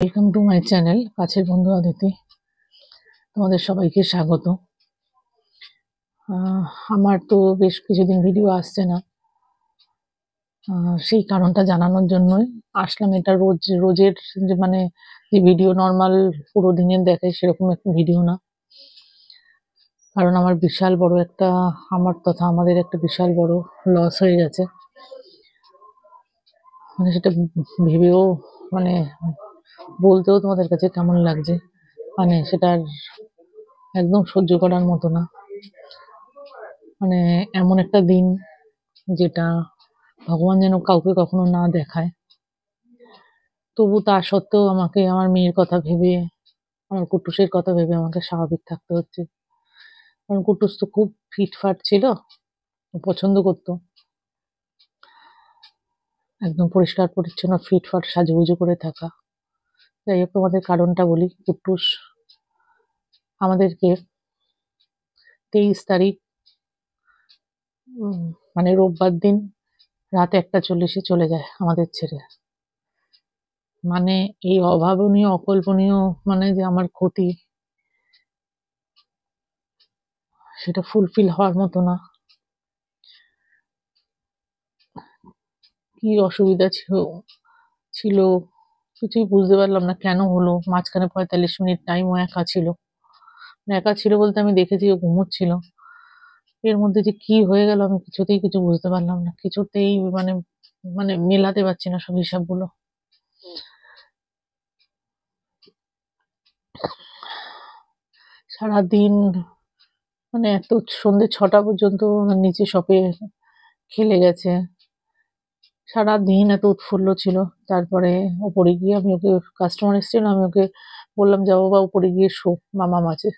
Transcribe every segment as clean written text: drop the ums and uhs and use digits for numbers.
Welcome to my channel কাছের বন্ধু অদিতি। তোমাদের সবাইকে স্বাগত। আমার তো বেশ কিছুদিন ভিডিও আসছে না, সেই কারণটা জানানোর জন্যই আসলাম। এটা রোজের যে ভিডিও নর্মাল পুরো দিনের দেখায় সেরকম একটা ভিডিও না, কারণ আমার বিশাল বড় একটা আমাদের একটা বিশাল বড় লস হয়ে গেছে। সেটা ভেবেও মানে বলতেও তোমাদের কাছে কেমন লাগছে, সেটা একদম সহ্য করার মতো না। এমন একটা দিন যেটা ভগবান যেন কাউকে কখনো না দেখায়, তবু তা সত্ত্বেও আমাকে আমার মেয়ের কথা ভেবে, আমার কুট্টুসের কথা ভেবে আমাকে স্বাভাবিক থাকতে হচ্ছে। কারণ কুট্টুস তো খুব ফিটফাট ছিল, পছন্দ করতো একদম পরিষ্কার পরিচ্ছন্ন ফিটফাট সাজুগুজু করে থাকা। যাই হোক, তোমাদের কারণটা বলি। কুট্টুস আমাদেরকে 23 তারিখ রোববার দিন রাত 1:40 চলে যায় আমাদের ছেড়ে। এই অভাবনীয় অকল্পনীয় যে আমার ক্ষতি, সেটা ফুলফিল হওয়ার মতো না। কি অসুবিধা ছিল কিছুই বুঝতে পারলাম না, কেন হলো। মাঝখানে 45 মিনিট টাইম ও একা ছিল। একা ছিল বলতে আমি দেখেছি ও ঘুমোচ্ছিল। এর মধ্যে যে কি হয়ে গেল আমি কিছুতেই কিছু বুঝতে পারলাম না, কিছুতেই মেলাতে পারছি না সব হিসাবগুলো। সারাদিন এত সন্ধ্যে 6টা পর্যন্ত নিচে শপে খেলে গেছে। সারাদিন এত উৎফুল্ল ছিল। তারপরে ওপরে গিয়ে আমি ওকে, কাস্টমার এসেছিল, আমি ওকে বললাম যাবো বা উপরে গিয়ে শো, মামাম আছে।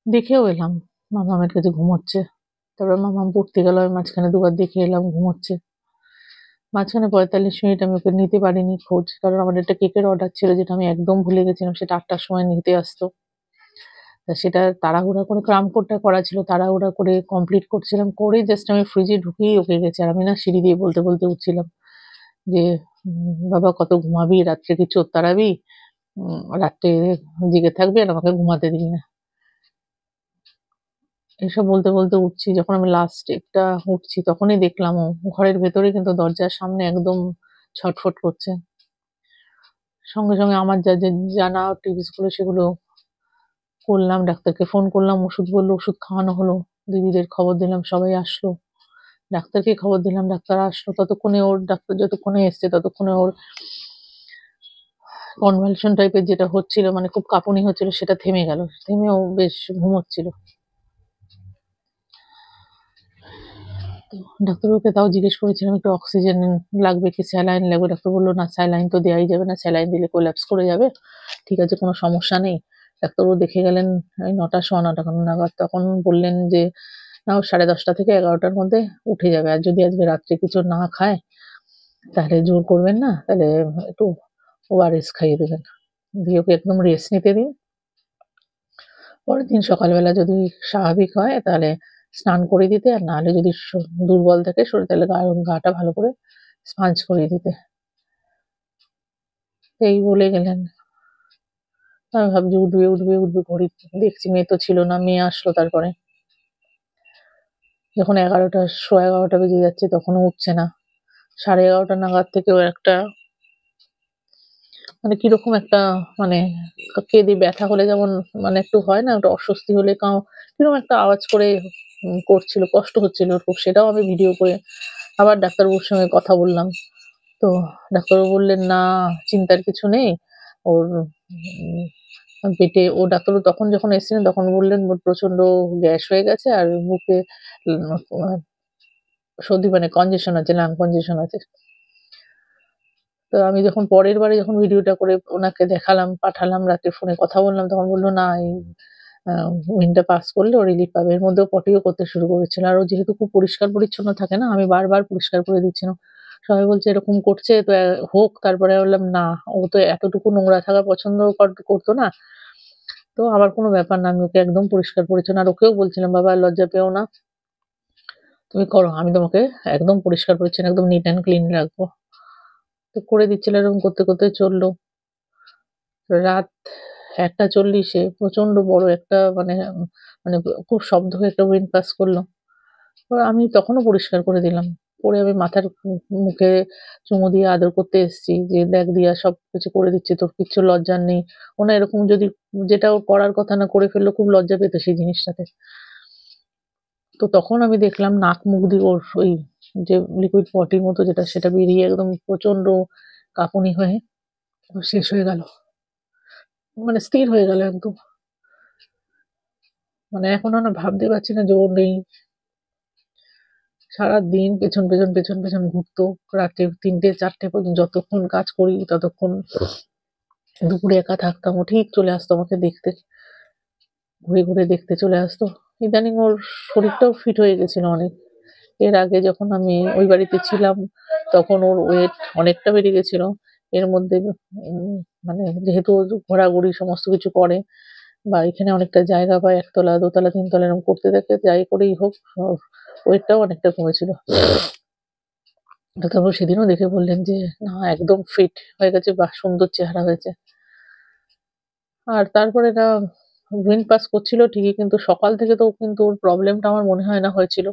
দেখেও এলাম মামামের কাছে ঘুমোচ্ছে। তারপর মামাম পড়তে গেল, আমি মাঝখানে দুবার দেখে এলাম ঘুমোচ্ছে। মাঝখানে 45 মিনিট আমি ওকে নিতে পারিনি খোঁজ, কারণ আমার একটা কেকের অর্ডার ছিল যেটা আমি একদম ভুলে গেছিলাম। সেটা 8টার সময় নিতে আসতো। তা সেটা তাড়াহুড়া করে ক্রাম কোডটা করা ছিল, তাড়াহুড়া করে কমপ্লিট করছিলাম, করে জাস্ট আমি ফ্রিজে ঢুকিয়েই ওকে গেছে। আর আমি সিঁড়ি দিয়ে বলতে বলতে উঠছিলাম যে বাবা কত ঘুমাবি, রাত্রে কি চোর তাড়াবি, রাত্রে জেগে থাকবি আর আমাকে ঘুমাতে দিবি না। এসব বলতে বলতে উঠছি। যখন আমি লাস্ট একটা উঠছি তখনই দেখলাম ও ঘরের ভেতরে কিন্তু দরজার সামনে একদম ছটফট করছে। সঙ্গে সঙ্গে আমার যা যা জানা টিপস গুলো সেগুলো করলাম, ডাক্তারকে ফোন করলাম, ওষুধ বললো, ওষুধ খাওয়ানো হলো, দিদিদের খবর দিলাম, সবাই আসলো, ডাক্তারকে খবর দিলাম, ডাক্তার আসলো। ততক্ষণে ওর ডাক্তার যতক্ষণে এসছে ততক্ষণে ওর কনভালশন টাইপের যেটা হচ্ছিল, খুব কাঁপুনি হচ্ছিল, সেটা থেমে গেল। থেমে ও বেশ ঘুমোচ্ছিল। ডাক্তারবাবুকে তাও জিজ্ঞেস করেছিলাম একটু অক্সিজেন লাগবে কি স্যালাইন লাগবে। ডাক্তার বললো না, স্যালাইন তো দেওয়াই যাবে না, স্যালাইন দিলে কোল্যাপস করে যাবে। ঠিক আছে, কোনো সমস্যা নেই। ডাক্তারবাবু দেখে গেলেন ওই 9টা, 9:15 নাগাদ। তখন বললেন যে না, ও 10:30 থেকে 11টার মধ্যে উঠে যাবে। আর যদি আজকে রাত্রে কিছু না খায় তাহলে জোর করবেন না, তাহলে একটু ওআরএস খাইয়ে দেবেন, দিয়ে ওকে একদম রেস্ট নিতে দিন। পরের দিন সকালবেলা যদি স্বাভাবিক হয় তাহলে স্নান করে দিতে, আর নাহলে যদি দুর্বল থাকে শরীর তাহলে গাটা ভালো করে স্পাঞ্জ করিয়ে দিতে। এই বলে গেলেন। আমি ভাবছি উঠবে উঠবে উঠবে, ঘড়ি দেখছি মেয়ে তো ছিল না। মেয়ে আসলো তারপরে, যখন 11টা, 11:15 বেজে যাচ্ছে তখনও উঠছে না। 11:30 নাগাদ থেকে ও একটা কিরকম একটা মানে কেঁদে, ব্যথা হলে যেমন একটু হয় না, একটু অস্বস্তি হলে কিরকম একটা আওয়াজ করে করছিল, কষ্ট হচ্ছিল ওর খুব। সেটাও আমি ভিডিও করে আবার ডাক্তারবাবুর সঙ্গে কথা বললাম। তো ডাক্তারবাবু বললেন না, চিন্তার কিছু নেই। ওর পেটে, ও ডাক্তারবাবু তখন যখন এসেছিলেন তখন বললেন ওর প্রচন্ড গ্যাস হয়ে গেছে আর বুকে সর্দি, কনজেশন আছে, লাং কনজেশন আছে। তো আমি যখন পরের বারে যখন ভিডিওটা করে ওনাকে দেখালাম, পাঠালাম, রাতে ফোনে কথা বললাম, তখন বললো না, এই উইন্ডটা পাস করলে ও রিলিফ পাবে। এর মধ্যেও পটিও করতে শুরু করেছিল। আর ও যেহেতু খুব পরিষ্কার পরিচ্ছন্ন থাকে না, আমি বারবার পরিষ্কার করে দিচ্ছিলাম। সবাই বলছে এরকম করছে তো হোক। তারপরে বললাম না, ও তো এতটুকু নোংরা থাকা পছন্দ করতো না। তো আমার কোনো ব্যাপার না, আমি ওকে একদম পরিষ্কার পরিচ্ছন্ন। আর ওকেও বলছিলাম বাবা লজ্জা পেও না, তুমি করো, আমি তোমাকে একদম পরিষ্কার পরিচ্ছন্ন, একদম নিট অ্যান্ড ক্লিন রাখবো। তো করে দিচ্ছিল, এরকম করতে করতে চললো। রাত 1:40-এ প্রচন্ড বড় একটা মানে খুব শব্দ হয়ে একটা উইন্ড পাস করলো। আমি তখনও পরিষ্কার করে দিলাম। করে আমি মাথার মুখে চুমু দিয়ে আদর করতে এসেছি যে, "দেখ দিয়া সবকিছু করে দিচ্ছি, তোর কিচ্ছু লজ্জার নেই।" ও না এরকম যদি যেটা ওর করার কথা না করে ফেললে খুব লজ্জা পেত সেই জিনিসটাতে। তো তখন আমি দেখলাম নাক মুখ দিয়ে ওর ওই যে লিকুইড পটির মতো যেটা সেটা বেরিয়ে একদম প্রচন্ড কাঁপুনি হয়ে ও শেষ হয়ে গেল। মানে স্থির হয়ে গেল একদম। মানে এখনো না ভাবতে পারছি না যে ও নেই। সারাদিন পেছন ঘুরতো। রাত্রে ৩টে ৪টে পর্যন্ত যতক্ষণ কাজ করি ততক্ষণ। দুপুরে একা থাকতাম। ও ঠিক চলে আসতো আমাকে দেখতে। ঘুরে দেখতে চলে আসতো। ইদানিং ওর শরীরটাও ফিট হয়ে গেছিল অনেক। এর আগে যখন আমি ওই বাড়িতে ছিলাম তখন ওর ওয়েট অনেকটা বেড়ে গেছিল। এর মধ্যে মানে যেহেতু ও ঘোরাঘুরি সমস্ত কিছু করে বা এখানে অনেকটা জায়গা পায়, ১ তলা ২ তলা ৩ তলা এরকম করতে থাকে, যাই করেই হোক ওর ওয়েটটাও অনেকটা কমেছিল। ডাক্তারবাবু সেদিনও দেখে বললেন যে, "না একদম ফিট হয়ে গেছে, বাহ! সুন্দর চেহারা হয়েছে।" আর তারপরে না উইন্ড পাস করছিল ঠিকই, কিন্তু সকাল থেকে তো কিন্তু ওর প্রবলেমটা আমার মনে হয় না হয়েছিল।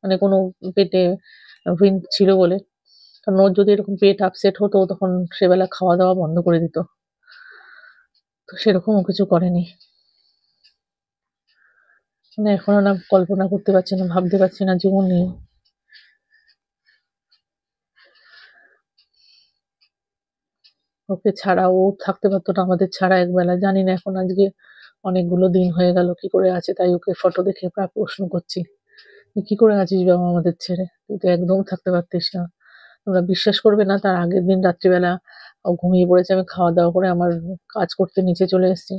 মানে কোনো পেটে উইন্ড ছিল বলে। কারণ ওর যদি এরকম পেট আপসেট হতো তখন সেবেলা খাওয়া-দাওয়া বন্ধ করে দিত। তো সেরকমও কিছু করেনি। মানে এখনো না কল্পনা করতে পারছি না, ভাবতে পারছি না যে ও নেই। ওকে ছাড়া ও থাকতে পারত না আমাদের ছাড়া একবেলা। জানি না এখন আজকে অনেকগুলো দিন হয়ে গেল কি করে আছে, তাই ওকে ফটো দেখে প্রশ্ন করছি। "তুই কি করে আছিস বাবা আমাদের ছেড়ে? তুই তো একদম থাকতে পারতিস না।" তোমরা বিশ্বাস করবে না, তার আগের দিন রাত্রিবেলা ও ঘুমিয়ে পড়েছে। আমি খাওয়া-দাওয়া করে আমার কাজ করতে নিচে চলে এসেছি।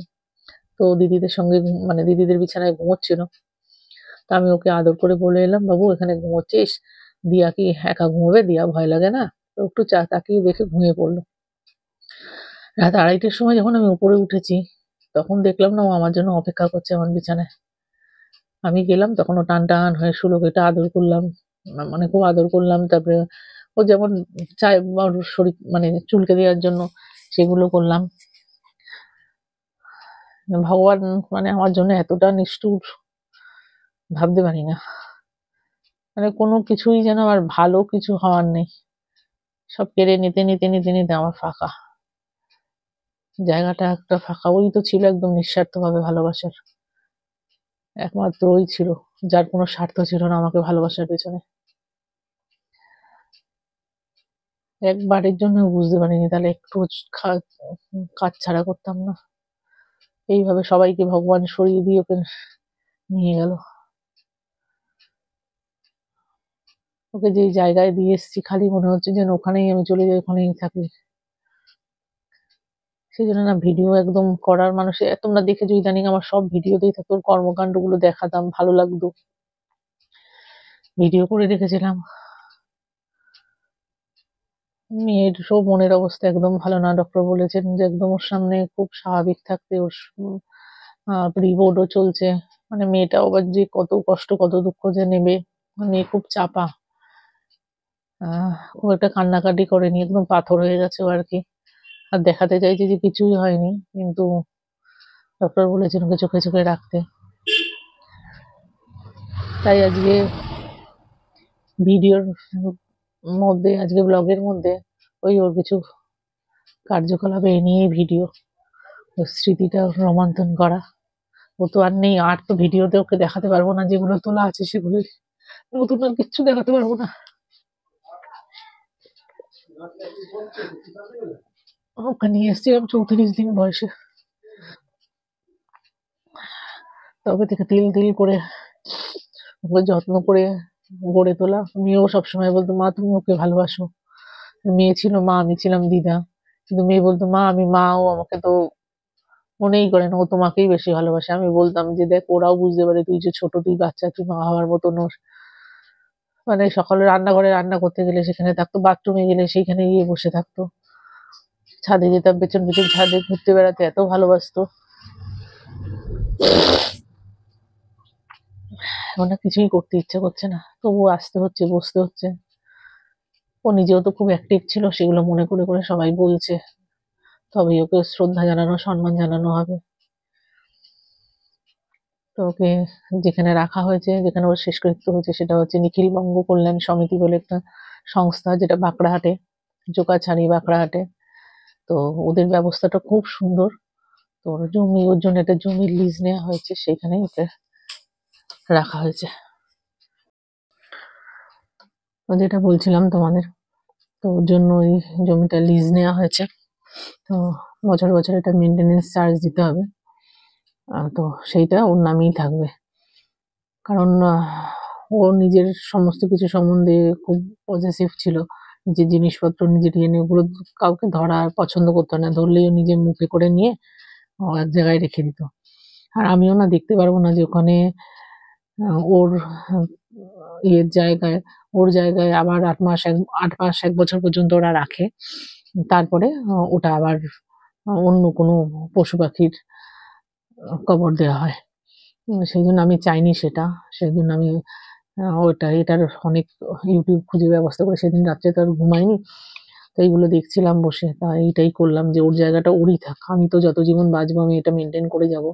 তো দিদিদের সঙ্গে মানে দিদিদের বিছানায় ঘুমোচ্ছিল। তো আমি ওকে আদর করে বলে এলাম, "বাবু এখানে ঘুমোচ্ছিস? দিয়া কি একা ঘুমোবে? দিয়া ভয় লাগে না?" তো একটু তাকিয়ে দেখে ঘুমিয়ে পড়ল। রাত ২:৩০-র সময় যখন আমি উপরে উঠেছি, তখন দেখলাম না ও আমার জন্য অপেক্ষা করছে আমার বিছানায়। আমি গেলাম তখন ও টান হয়ে শুলো। ওকে আদর করলাম। মানে খুব আদর করলাম। তারপরে ও যেমন চায় ওর শরীর মানে চুলকে দেওয়ার জন্য সেগুলো করলাম। ভগবান মানে আমার জন্য এতটা নিষ্ঠুর ভাবতে পারি না। মানে কোনো কিছুই যেন আমার ভালো কিছু হওয়ার নেই। সব কেড়ে নিতে আমার ফাঁকা। জায়গাটা একটা ফাঁকা। ওই তো ছিল একদম নিঃস্বার্থভাবে ভালোবাসার। একমাত্র ওই ছিল, যার কোনো স্বার্থ ছিল না আমাকে ভালোবাসার পেছনে। একবারের জন্যও বুঝতে পারিনি তাহলে একটুও কাজ ছাড়া করতাম না। এইভাবে সবাইকে ভগবান সরিয়ে দিয়ে ওকে নিয়ে গেল। ওকে যেই জায়গায় দিয়ে এসেছি খালি মনে হচ্ছে যেন ওখানেই আমি চলে যাই, ওখানেই থাকি। সেজন্য না ভিডিও একদম করার মানুষের তোমরা দেখেছো ইদানিং আমার সব ভিডিওতেই থাকতো, ওর কর্মকাণ্ডগুলো দেখাতাম, ভালো লাগতো। ভিডিও করে রেখেছিলাম। মেয়েরও মনের অবস্থা একদম ভালো না। ডক্টর বলেছেন যে একদম ওর সামনে খুব স্বাভাবিক থাকতে। ওর প্রি-বোর্ডও চলছে। মানে মেয়েটাও আবার যে কত কষ্ট কত দুঃখ যে নেবে। মেয়ে খুব চাপা। খুব একটা কান্নাকাটি করেনি, একদম পাথর হয়ে গেছে ও আরকি। আর দেখাতে চাইছে যে কিছুই হয়নি, কিন্তু ডক্টর বলেছেন ওকে চোখে রাখতে। তাই আজকে ভিডিওর মধ্যে, আজকে ব্লগের মধ্যে ওই ওর কিছু কার্যকলাপ এই নিয়েই ভিডিও। ওর স্মৃতিটা রোমন্থন করা। ও তো আর নেই, আর তো ভিডিওতে ওকে দেখাতে পারবো না, যেগুলো তোলা আছে সেগুলোই। নতুন আর কিচ্ছু দেখাতে পারবো না। ওকে নিয়ে এসেছিলাম ৩৪ দিন বয়সে। তবে থেকে তিল করে ওকে যত্ন করে গড়ে তোলা। মেয়েও সবসময় বলতো, "মা তুমি ওকে ভালোবাসো।" মেয়ে ছিল মা, আমি ছিলাম দিদা। কিন্তু মেয়ে বলতো, "মা আমি মা, ও আমাকে তো মনেই করে না, ও তোমাকেই বেশি ভালোবাসে।" আমি বলতাম যে, "দেখ ওরাও বুঝতে পারে তুই যে ছোট, তুই বাচ্চা, তুই মা হওয়ার মতো নোস।" মানে সকালে রান্নাঘরে রান্না করতে গেলে সেখানে থাকতো, বাথরুমে গেলে সেইখানে গিয়ে বসে থাকতো। ছাদে যেতাম পেছন ছাদে ঘুরতে বেড়াতে এত ভালোবাসতো। এখন আর কিছুই করতে ইচ্ছে করছে না। তবুও আসতে হচ্ছে, বসতে হচ্ছে। ও নিজেও তো খুব অ্যাক্টিভ ছিল, সেগুলো মনে করে করে সবাই বলছে, তবেই ওকে শ্রদ্ধা জানানো, সম্মান জানানো হবে। তো ওকে যেখানে রাখা হয়েছে, যেখানে ওর শেষকৃত্য হয়েছে, সেটা হচ্ছে নিখিল বঙ্গ কল্যাণ সমিতি বলে একটা সংস্থা, যেটা বাঁকড়াহাটে, জোকাছাড়ি বাঁকড়াহাটে। তো ওদের ব্যবস্থাটা খুব সুন্দর। তো ওর জমি, ওর জন্য একটা জমির লিজ নেওয়া হয়েছে, সেখানেই ওকে রাখা হয়েছে। তো যেটা বলছিলাম তোমাদের, তো ওর জন্য ওই জমিটা লিজ নেওয়া হয়েছে। তো বছর বছর এটা মেনটেনেন্স চার্জ দিতে হবে। তো সেইটা ওর নামেই থাকবে, কারণ ও নিজের সমস্ত কিছু সম্বন্ধে খুব পজেসিভ ছিল। নিজের জিনিসপত্র নিজের নিয়ে ওগুলো কাউকে ধরা পছন্দ করতো না, ধরলেই ও নিজের মুখে করে নিয়ে ও এক জায়গায় রেখে দিত। আর আমিও না দেখতে পারবো না যে ওখানে ওর ইয়ের জায়গায়, ওর জায়গায় আবার 8 মাস 1 বছর পর্যন্ত ওরা রাখে, তারপরে ওটা আবার অন্য কোনো পশু পাখির কবর দেওয়া হয়। সেই জন্য আমি চাইনি সেটা। সেই জন্য আমি এটার অনেক ইউটিউব খুঁজে ব্যবস্থা করে, সেদিন রাত্রে তো আর ঘুমাইনি, তো এইগুলো দেখছিলাম বসে। তা এইটাই করলাম যে ওর জায়গাটা ওরই থাক, আমি তো যত জীবন বাঁচবো আমি এটা মেনটেন করে যাব।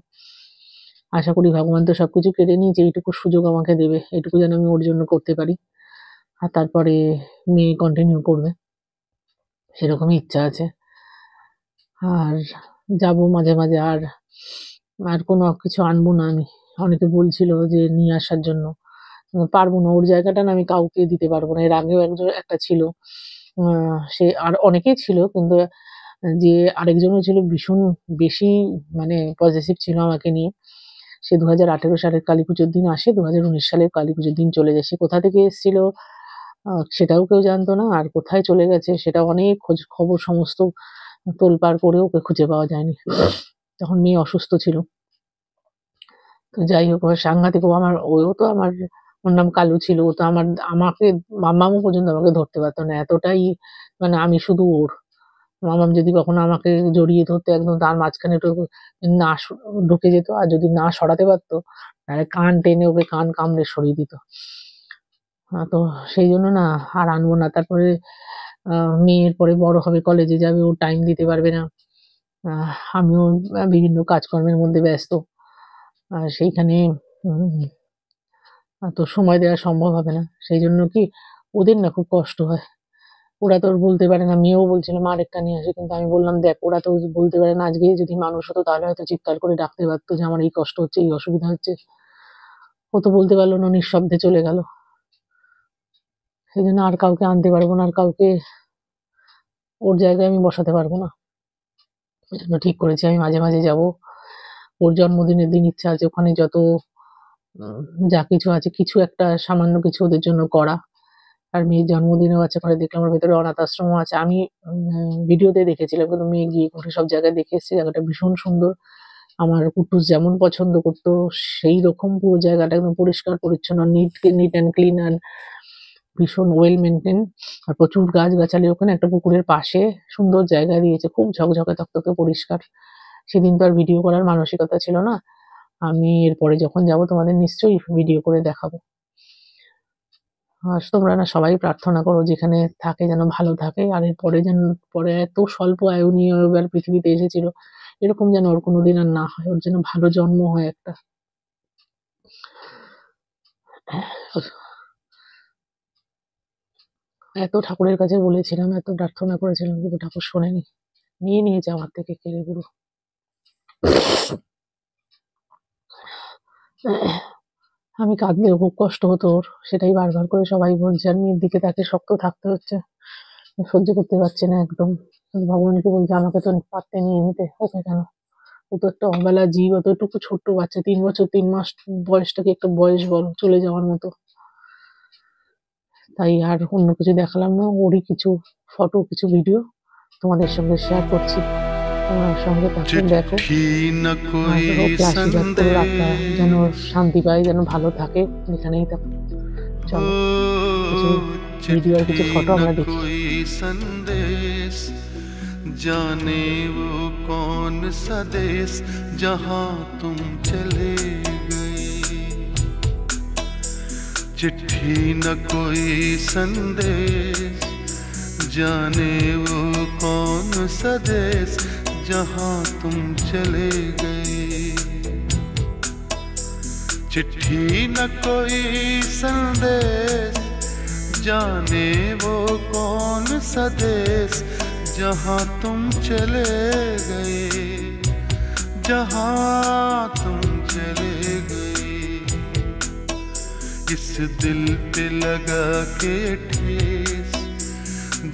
আশা করি ভগবান তো সবকিছু কেড়ে নিয়েছে, এইটুকু সুযোগ আমাকে দেবে, এইটুকু যেন আমি ওর জন্য করতে পারি। আর তারপরে মেয়ে কন্টিনিউ করবে, সেরকমই ইচ্ছা আছে। আর যাবো মাঝে মাঝে। আর আর কোনো কিছু আনবো না আমি। অনেকে বলছিল যে নিয়ে আসার জন্য, পারবো না, ওর জায়গাটা না আমি কাউকে দিতে পারবো না। এর আগেও একটা ছিল, সে আর অনেকেই ছিল, কিন্তু যে আরেকজনও ছিল ভীষণ বেশি, মানে পজেসিভ ছিল আমাকে নিয়ে। সে 2018 সালের কালী পুজোর দিন আসে, 2019 সালের কালী পুজোর দিন চলে যায়। সে কোথা থেকে এসেছিল সেটাও কেউ জানতো না, আর কোথায় চলে গেছে সেটা অনেক খোঁজ খবর সমস্ত তোলপাড় করে ওকে খুঁজে পাওয়া যায়নি। তখন মেয়ে অসুস্থ ছিল। তো যাই হোক, সাংঘাতিক। ওও তো আমার, ওর নাম কালু ছিল। ও তো আমাকে মাম্মামও পর্যন্ত আমাকে ধরতে পারতো না, এতটাই মানে আমি শুধু ওর। মামাম যদি কখনো আমাকে জড়িয়ে ধরতো, একদম তার মাঝখানে না ঢুকে যেত, আর যদি না সরাতে পারতো তাহলে কান টেনে ওকে কান কামড়ে সরিয়ে দিত। তো সেই জন্য না আর আনবো না। তারপরে মেয়ের পরে বড় হবে, কলেজে যাবে, ও টাইম দিতে পারবে না। আমিও বিভিন্ন কাজকর্মের মধ্যে ব্যস্ত, সেইখানে তো সময় দেওয়া সম্ভব হবে না। সেই জন্য কি ওদের না খুব কষ্ট হয়। ওরা তো বলতে পারে না। মেয়েও বলছিল মা আরেকটা নিয়ে আসে, কিন্তু আমি বললাম দেখ, ওরা তো বলতে পারে না। আজকে যদি মানুষ হতো তাহলে হয়তো চিৎকার করে ডাকতে পারতো যে আমার এই কষ্ট হচ্ছে, এই অসুবিধা হচ্ছে। ও তো বলতে পারলো না, নিঃশব্দে চলে গেল। সেই জন্য আর কাউকে আনতে পারবো না, আর কাউকে ওর জায়গায় আমি বসাতে পারবো না। ওই জন্য ঠিক করেছি আমি মাঝে মাঝে যাব। ওর জন্মদিনের দিন ইচ্ছা আছে ওখানে যত যা কিছু আছে, কিছু একটা সামান্য কিছু ওদের জন্য করা। আর মেয়ের জন্মদিনও আছে, ওখানে দেখলাম ওর ভেতরে অনাথ আশ্রমও আছে। আমি ভিডিওতে দেখেছিলাম, কিন্তু মেয়ে গিয়ে ঘুরে সব জায়গায় দেখে এসেছে। জায়গাটা ভীষণ সুন্দর। আমার কুট্টুস যেমন পছন্দ করতো সেই রকম পুরো জায়গাটা একদম পরিষ্কার পরিচ্ছন্ন, নিট অ্যান্ড ক্লিন, আর ভীষণ ওয়েল মেনটেন। আর প্রচুর গাছগাছালি ওখানে, একটা পুকুরের পাশে সুন্দর জায়গা দিয়েছে, খুব ঝকঝকে তকতকে পরিষ্কার। সেদিন তো আর ভিডিও করার মানসিকতা ছিল না। আমি এরপরে যখন যাব তোমাদের নিশ্চয়ই ভিডিও করে দেখাবো। আর তোমরা না সবাই প্রার্থনা করো যেখানে থাকে যেন ভালো থাকে, আর এরপরে যেন, পরে এত স্বল্প আয়ু নিয়ে এবার পৃথিবীতে এসেছিল, এরকম যেন ওর কোনোদিন আর না হয়। ওর যেন ভালো জন্ম হয় একটা। এত ঠাকুরের কাছে বলেছিলাম, এত প্রার্থনা করেছিলাম, কিন্তু ঠাকুর শোনেনি, নিয়ে নিয়েছে আমার থেকে কেড়ে পুরো। আমি কাঁদলেও খুব কষ্ট হতো ওর, সেটাই বারবার করে সবাই বলছে। আর মেয়ের দিকে তাকে শক্ত থাকতে হচ্ছে, সহ্য করতে পারছি না একদম। ভগবানকে বলছে আমাকে তো পারতে নিয়ে নিতে, ওকে কেন? ও তো একটা অবেলা জীব, অতটুকু ছোট্ট বাচ্চা, 3 বছর 3 মাস বয়সটাকে একটা বয়স বলো, চলে যাওয়ার মতো। তাই আর অন্য কিছু দেখালাম না, ওরই কিছু ফটো, কিছু ভিডিও তোমাদের সঙ্গে শেয়ার করছি। তোমার সঙ্গে তাকে দেখো, আর ওকে আশীর্বাদ করো, রাতটা যেন শান্তি পায়, যেন ভালো থাকে, এখানেই থাকো। চলো কিছু ভিডিও আর কিছু ফটো আমরা দেখি। जाने वो कौन सा देश जहां तुम चले गए, चिट्ठी न कोई संदेश, जाने वो कौन सा देश जहां तुम चले गए। चिट्ठी न कोई संदेश, जाने वो कौन सा देश जहां तुम चले गए, जहां तुम चले गए। इस दिल पे लगा के ठेस,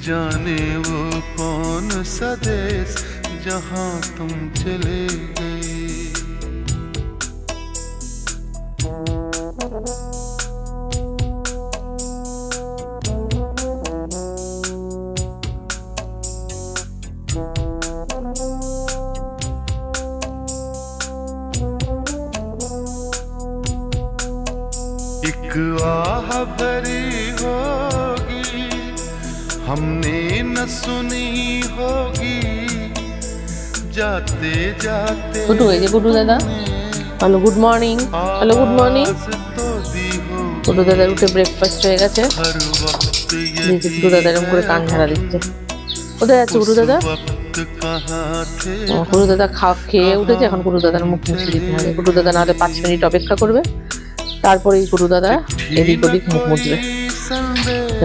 जाने वो कौन सा देश जहां तुम चले गए। एक आह भरी होगी हमने न सुनी होगी, जाते जाते गुड्डू এই যে গুড্ডু দাদা, hello good morning, hello good morning. Guddu দাদার উঠে ব্রেকফাস্ট হয়ে গেছে, গুড্ডু দাদা এরকম করে কান ঝাড়া দিচ্ছে। কোথায় যাচ্ছে গুড্ডু দাদা? গুড্ডু দাদা খেয়ে উঠেছে, এখন গুড্ডু দাদার মুখ মুছে দিতে হবে। গুড্ডু দাদা নাহলে 5 মিনিট অপেক্ষা করবে, তারপরে গুড্ডু দাদা এদিক ওদিক মুখ মুছবে।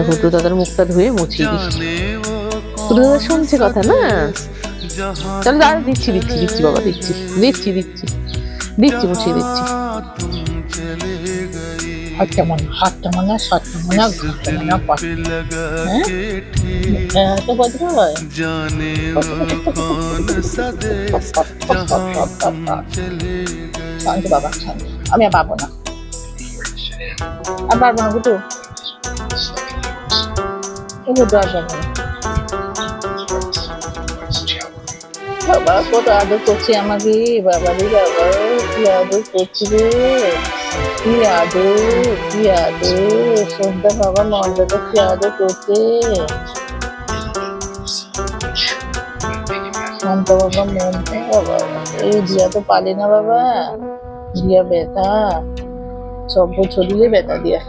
গুড্ডু দাদার মুখটা ধুয়ে মুছিয়ে দিচ্ছি। গুড্ডু দাদা শুনছে কথা না? চলো দাদা দিচ্ছি দিচ্ছি দিচ্ছি বাবা, দিচ্ছি দিচ্ছি দিচ্ছি দিচ্ছি মুছিয়ে দিচ্ছি। হাতটা মনে সাতটা মনে ঘাটটা মনে এত ভদ্র হয়। শান্ত বাবা, শান্ত। আমি আর পাবো না, আর পারবো না গুটু, গুটু আর পারবো না। বাবা কত আদর করছে আমাকে, বাবা রে বাবা কি আদর করছি রে, কি আদর কি আদর। সন্ধ্যা বাবা মন্দাটা কি আদর করছে, শান্ত বাবা মনটা। বাবা এই দিয়া তো পালে না বাবা, দিয়া ব্যথা সব ছড়িয়ে ব্যথা দিয়া।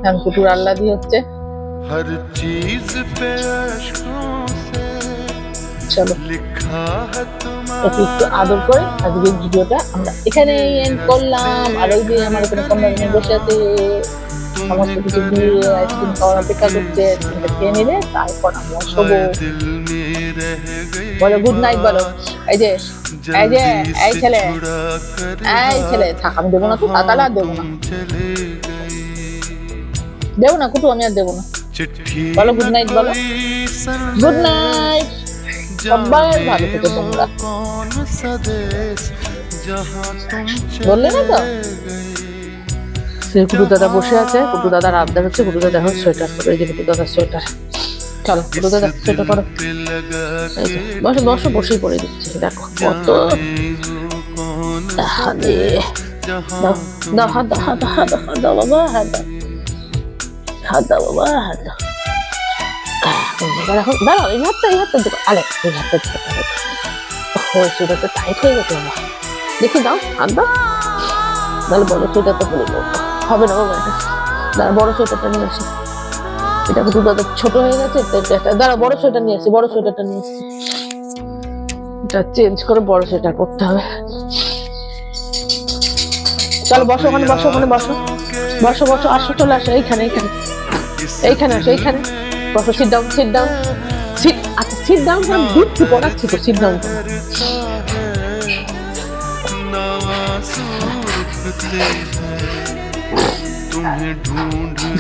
এখন কুটুর আল্লাহ দিয়ে হচ্ছে। চলো একটু আদর করে আজকের ভিডিওটা আমরা এখানে এন্ড করলাম। আর ওই যে আমার এখানে কন্যা বসে আছে, সমস্ত কিছু দিয়ে আইসক্রিম খাওয়ার অপেক্ষা করছে। আইসক্রিমটা খেয়ে নিলে তারপর আমরা শোবো। বলো গুড নাইট বলো। এই যে এই যে এই ছেলে, এই ছেলে থাক, আমি দেবো না তো, তাহলে আর দেবো না, দেবো না কুটু, আমি আর দেবো না। বলো গুড নাইট বলো, গুড নাইট। সবাই ভালো থেকো তোমরা, বললে না তো? সে কুটু দাদা বসে আছে, কুটু দাদার আবদার হচ্ছে। কুটু দাদা এখন সোয়েটার পরে, এই যে কুটু দাদার সোয়েটার। চলো কুটু দাদা সোয়েটার করো, বসো বসো, বসেই পরে দিচ্ছি। দেখো কত হাত দাও, হাত দাও, হাত দাও, হাত দাও, হাত দাও বাবা, হাত দাও, হাত দাও বাবা, হাত দাও। এখন দাঁড়াও, এই হাতটা দেবো, আরে এই হাতটা দেবো। সোয়েটারটা টাইট হয়ে গেছে বাবা, দেখি দাও, হাত দাও। তাহলে বড় সোয়েটারটা পরে দেবো, হবে না বাবা এটা। দাঁড়া বড় সোয়েটারটা নিয়ে আসি, এটা কুটু দাদা ছোট হয়ে গেছে। দাঁড়া বড় সোয়েটার নিয়ে আসি, বড় সোয়েটারটা নিয়ে আসছি। এটা চেঞ্জ করে বড় সোয়েটার পরতে হবে। চলো বসো ওখানে, বসো ওখানে, বসো বসো বসো, আসো চলে আসো এইখানে, এইখানে এইখানে আসো, এইখানে বসো। Sit down, sit down, sit. আচ্ছা সিট ডাউন করে দিচ্ছি, পড়াচ্ছি তো, সিট ডাউন করো।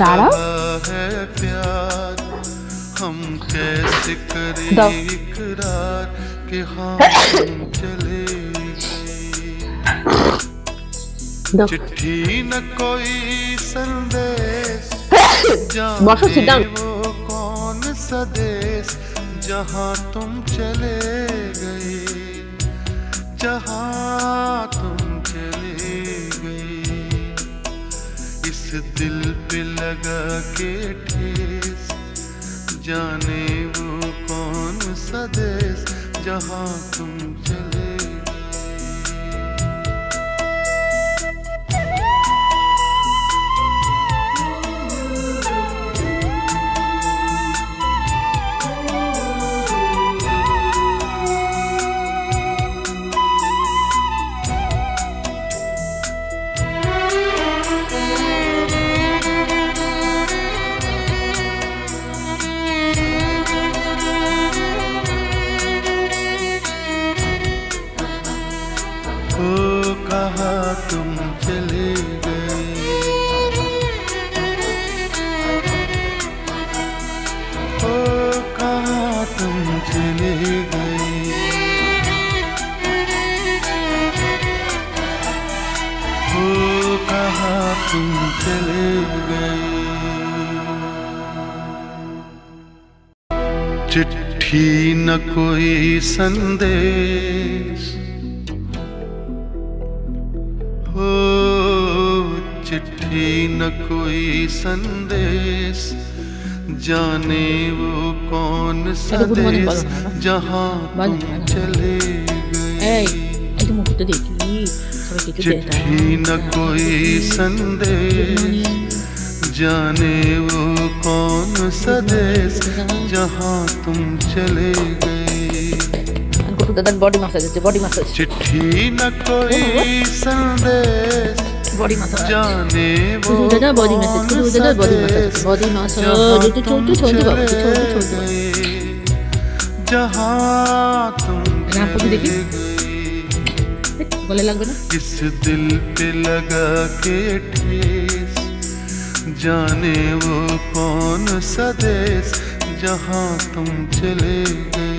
দাঁড়াও, দাও। चिट्ठी न कोई संदेश, बसो सिट डाउन। कौन सा देश जहां तुम चले गए, जहां तुम चले गए। इस दिल पे लगा के ठेस, जाने वो कौन सा देश जहां तुम चले। तुम चले गए। चिट्ठी न कोई संदेश हो, चिट्ठी न कोई संदेश, जाने वो कौन सा देश जहाँ तुम चले गए। चिट्ठी न कोई संदेश, जाने वो कौन सा देश जहाँ तुम चले गए। Body massage, body massage. चिट्ठी न कोई संदेश, बॉडी मसाज, जाने वो body massage, body massage, body massage, जहाँ तुम चले गए। गले लगবে না? इस दिल पे लगा के ठेस, जाने वो कौन सा देश जहाँ तुम चले गए।